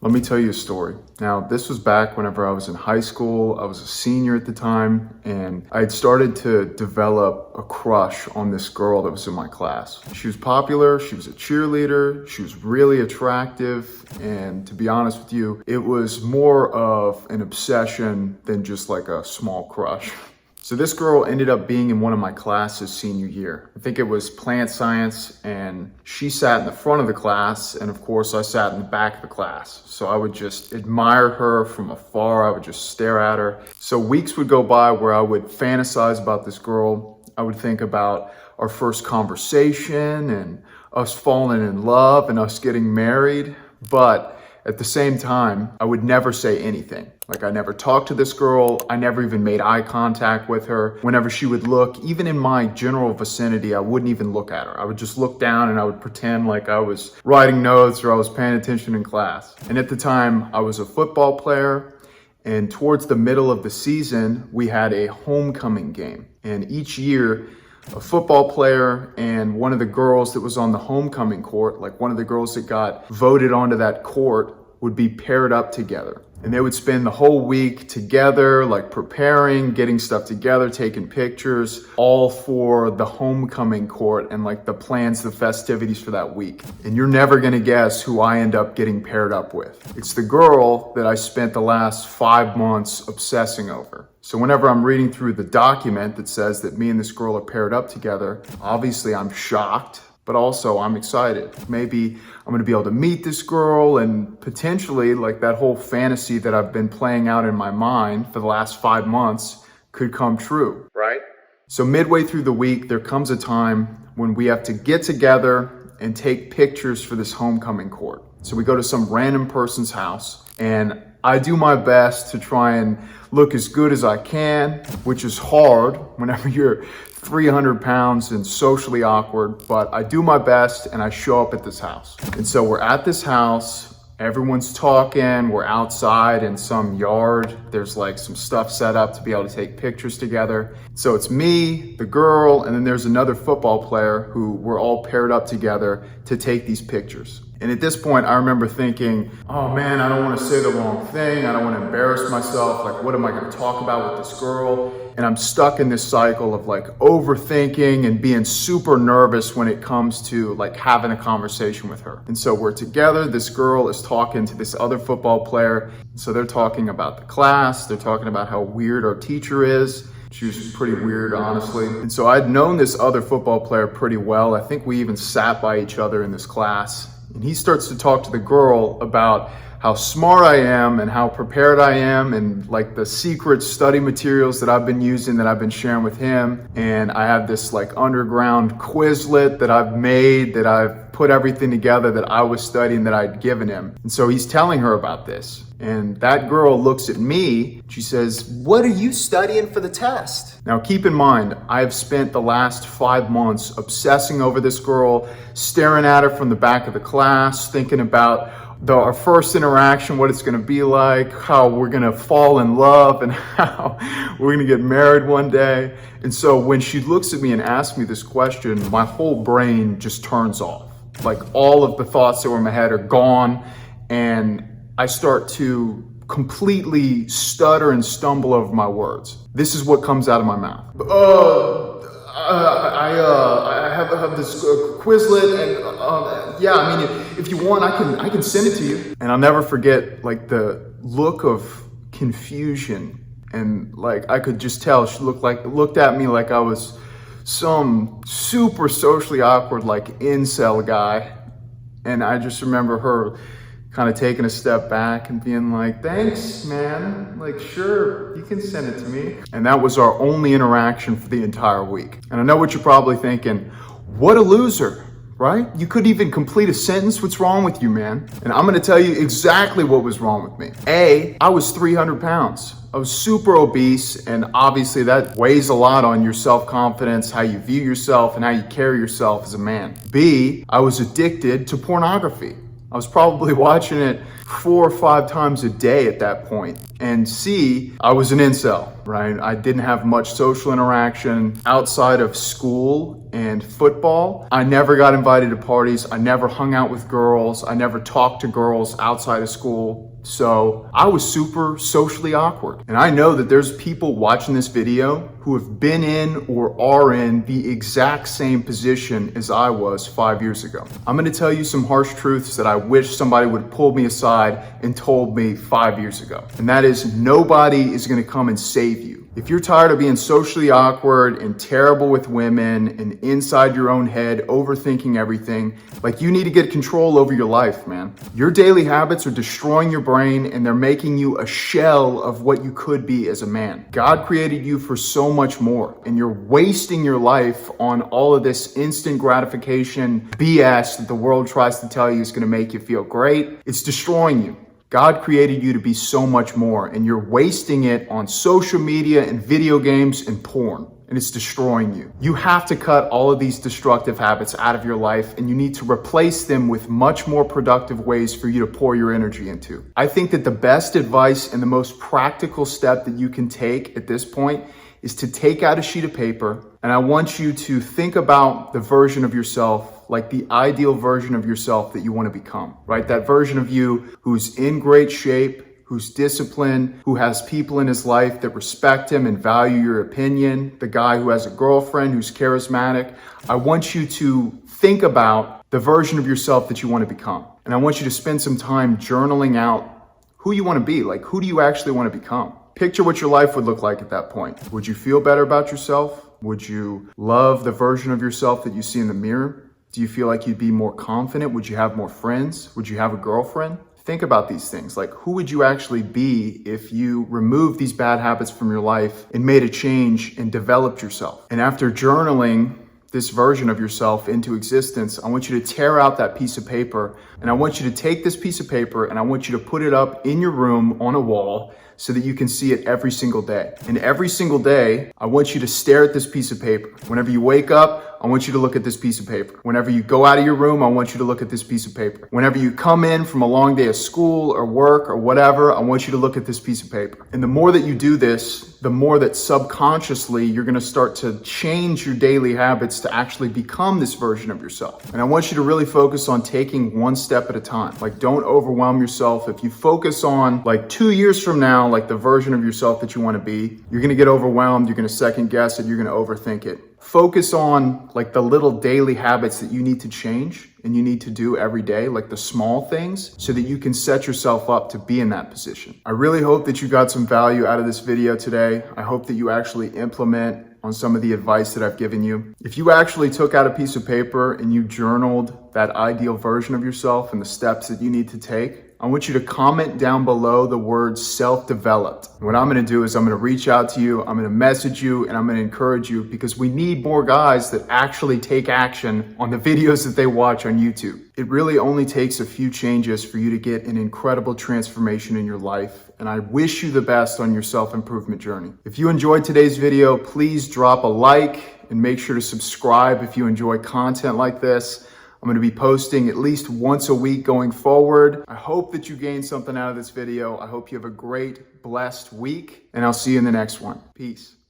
Let me tell you a story. Now, this was back whenever I was in high school. I was a senior at the time, and I had started to develop a crush on this girl that was in my class. She was popular, she was a cheerleader, she was really attractive, and to be honest with you, it was more of an obsession than just like a small crush. So this girl ended up being in one of my classes senior year. I think it was plant science, and she sat in the front of the class, and of course I sat in the back of the class. So I would just admire her from afar. I would just stare at her. So weeks would go by where I would fantasize about this girl. I would think about our first conversation and us falling in love and us getting married. But at the same time, I would never say anything. Like, I never talked to this girl. I never even made eye contact with her. Whenever she would look, even in my general vicinity, I wouldn't even look at her. I would just look down and I would pretend like I was writing notes or I was paying attention in class. And at the time, I was a football player. And towards the middle of the season, we had a homecoming game. And each year, a football player and one of the girls that was on the homecoming court, like one of the girls that got voted onto that court, would be paired up together. And they would spend the whole week together, like preparing, getting stuff together, taking pictures, all for the homecoming court and like the plans, the festivities for that week. And you're never gonna guess who I end up getting paired up with. It's the girl that I spent the last 5 months obsessing over. So whenever I'm reading through the document that says that me and this girl are paired up together, obviously I'm shocked, but also I'm excited. Maybe I'm gonna be able to meet this girl and potentially like that whole fantasy that I've been playing out in my mind for the last 5 months could come true, right? So midway through the week, there comes a time when we have to get together and take pictures for this homecoming court. So we go to some random person's house, and I do my best to try and look as good as I can, which is hard whenever you're 300 pounds and socially awkward, but I do my best and I show up at this house. And so we're at this house, everyone's talking, we're outside in some yard. There's like some stuff set up to be able to take pictures together. So it's me, the girl, and then there's another football player who we're all paired up together to take these pictures. And at this point, I remember thinking, oh man, I don't want to say the wrong thing. I don't want to embarrass myself. Like, what am I going to talk about with this girl? And I'm stuck in this cycle of like overthinking and being super nervous when it comes to like having a conversation with her. And so we're together. This girl is talking to this other football player. So they're talking about the class. They're talking about how weird our teacher is. She was pretty weird, honestly. And so I'd known this other football player pretty well. I think we even sat by each other in this class. And he starts to talk to the girl about how smart I am and how prepared I am and like the secret study materials that I've been using that I've been sharing with him. And I have this like underground Quizlet that I've made, that I've put everything together that I was studying that I'd given him. And so he's telling her about this. And that girl looks at me, she says, "What are you studying for the test?" Now keep in mind, I've spent the last 5 months obsessing over this girl, staring at her from the back of the class, thinking about our first interaction, what it's gonna be like, how we're gonna fall in love and how we're gonna get married one day. And so when she looks at me and asks me this question, my whole brain just turns off. Like all of the thoughts that were in my head are gone, and I start to completely stutter and stumble over my words. This is what comes out of my mouth. I have this Quizlet, and yeah, I mean, if you want, I can send it to you. And I'll never forget like the look of confusion, and like I could just tell she looked at me like I was some super socially awkward like incel guy. And I just remember her kind of taking a step back and being like, "Thanks, man. Like, sure, you can send it to me." And that was our only interaction for the entire week. And I know what you're probably thinking, what a loser, right? You couldn't even complete a sentence. What's wrong with you, man? And I'm gonna tell you exactly what was wrong with me. A, I was 300 pounds. I was super obese, and obviously that weighs a lot on your self-confidence, how you view yourself, and how you carry yourself as a man. B, I was addicted to pornography. I was probably watching it 4 or 5 times a day at that point. And C, I was an incel, right? I didn't have much social interaction outside of school and football. I never got invited to parties. I never hung out with girls. I never talked to girls outside of school. So I was super socially awkward. And I know that there's people watching this video who have been in or are in the exact same position as I was 5 years ago. I'm gonna tell you some harsh truths that I wish somebody would pull me aside and told me 5 years ago. And that is, nobody is gonna come and save you. If you're tired of being socially awkward and terrible with women and inside your own head, overthinking everything, like, you need to get control over your life, man. Your daily habits are destroying your brain and they're making you a shell of what you could be as a man. God created you for so much more, and you're wasting your life on all of this instant gratification BS that the world tries to tell you is gonna make you feel great. It's destroying you. God created you to be so much more, and you're wasting it on social media and video games and porn, and it's destroying you. You have to cut all of these destructive habits out of your life, and you need to replace them with much more productive ways for you to pour your energy into. I think that the best advice and the most practical step that you can take at this point is to take out a sheet of paper, and I want you to think about the version of yourself, like the ideal version of yourself that you want to become, right? That version of you who's in great shape, who's disciplined, who has people in his life that respect him and value your opinion, the guy who has a girlfriend who's charismatic. I want you to think about the version of yourself that you want to become. And I want you to spend some time journaling out who you want to be. Like, who do you actually want to become? Picture what your life would look like at that point. Would you feel better about yourself? Would you love the version of yourself that you see in the mirror? Do you feel like you'd be more confident? Would you have more friends? Would you have a girlfriend? Think about these things. Like, who would you actually be if you removed these bad habits from your life and made a change and developed yourself? And after journaling this version of yourself into existence, I want you to tear out that piece of paper, and I want you to take this piece of paper and I want you to put it up in your room on a wall so that you can see it every single day. And every single day, I want you to stare at this piece of paper. Whenever you wake up, I want you to look at this piece of paper. Whenever you go out of your room, I want you to look at this piece of paper. Whenever you come in from a long day of school or work or whatever, I want you to look at this piece of paper. And the more that you do this, the more that subconsciously you're gonna start to change your daily habits to actually become this version of yourself. And I want you to really focus on taking one step at a time. Like, don't overwhelm yourself. If you focus on, like, 2 years from now, like the version of yourself that you wanna be, you're gonna get overwhelmed, you're gonna second guess it, you're gonna overthink it. Focus on, like, the little daily habits that you need to change and you need to do every day, like the small things, so that you can set yourself up to be in that position. I really hope that you got some value out of this video today. I hope that you actually implement on some of the advice that I've given you. If you actually took out a piece of paper and you journaled that ideal version of yourself and the steps that you need to take, I want you to comment down below the word self-developed. What I'm gonna do is I'm gonna reach out to you, I'm gonna message you, and I'm gonna encourage you, because we need more guys that actually take action on the videos that they watch on YouTube. It really only takes a few changes for you to get an incredible transformation in your life, and I wish you the best on your self-improvement journey. If you enjoyed today's video, please drop a like and make sure to subscribe if you enjoy content like this. I'm going to be posting at least once a week going forward. I hope that you gained something out of this video. I hope you have a great, blessed week, and I'll see you in the next one. Peace.